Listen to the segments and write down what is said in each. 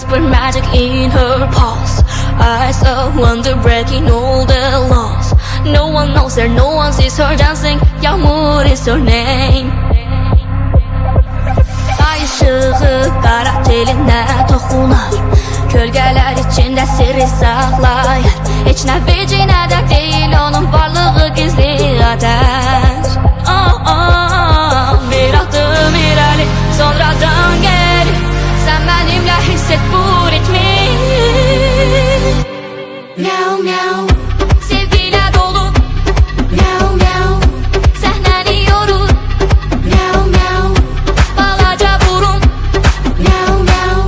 whisper magic in her paws. Eyes of wonder breaking all the laws. No one knows her, no one sees her dancing. Yağmur is her name. Ay ışığı kara teline toxunar. Kölgeler içinde sirri saklayar. Heç nə vecinə də deyil onun varlığı gizli ateş. Bir adım ileri sonradan geri. Sen benimle hisset bu ritmi. Miau miau. Sevgiyle dolu. Miau miau. Səhnəni yorur. Miau miau. Balaca burun. Miau miau.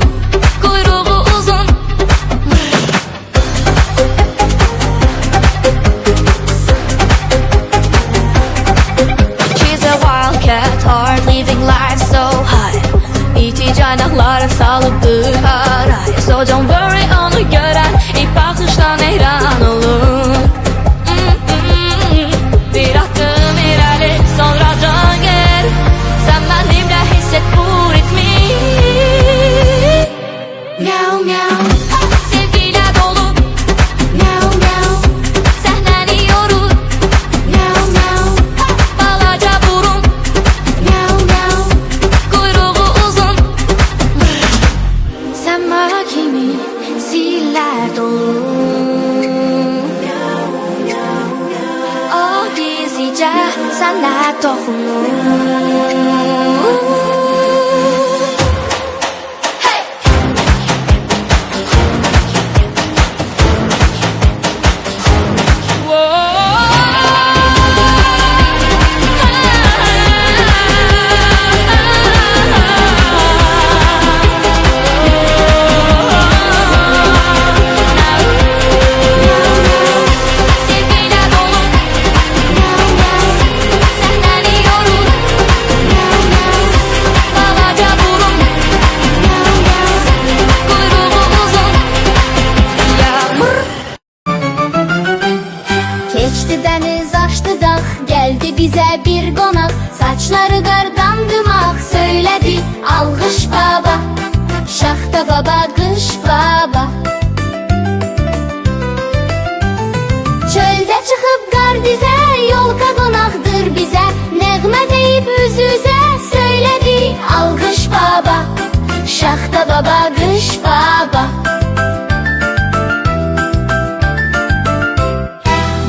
Kuyruğu uzun. She's a wildcat heart living life so high. İti canakları salıptır araya. So don't worry onu gören ilk bakıştan heyran olur. Bir adım ileri sonradan geri. Sen benimle hisset bu ritmi. Miau miau. Sevgiyle dolu. Miau miau. Səhnəni yorur. Miau miau. Balaca burun. Miau miau. Kuyruğu uzun. Sen kimi sihirler dolu. O gizlice sana dokunur. Hey! Sevgiyle dolu. Miau miau. Səhnəni yorur. Miau miau. Balaca burun. Miau miau. Kuyruğu uzun. Yağmur. Keçdi dəniz açdı dağ, gəldi bizə bir qonaq. Saçları qardan dumaq, söylədi alğış baba. Şaxta baba, qış baba. Çöldə çıxıb qar dizə, yolka qonaqdır bizə. Nəğmə deyib üz-üzə, söylədi alğış baba. Şaxta baba, qış baba.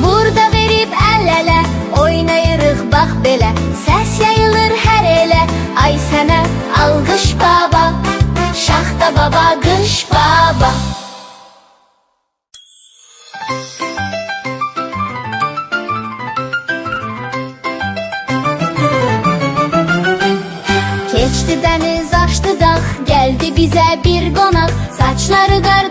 Burada verib əl-ələ, oynayırıq bax belə. Səs yayılır hər elə, ay sənə alqış baba. Şaxta baba, qış baba. Keçdi dəniz açdı dağ, gəldi bizə bir qonaq. Saçları qar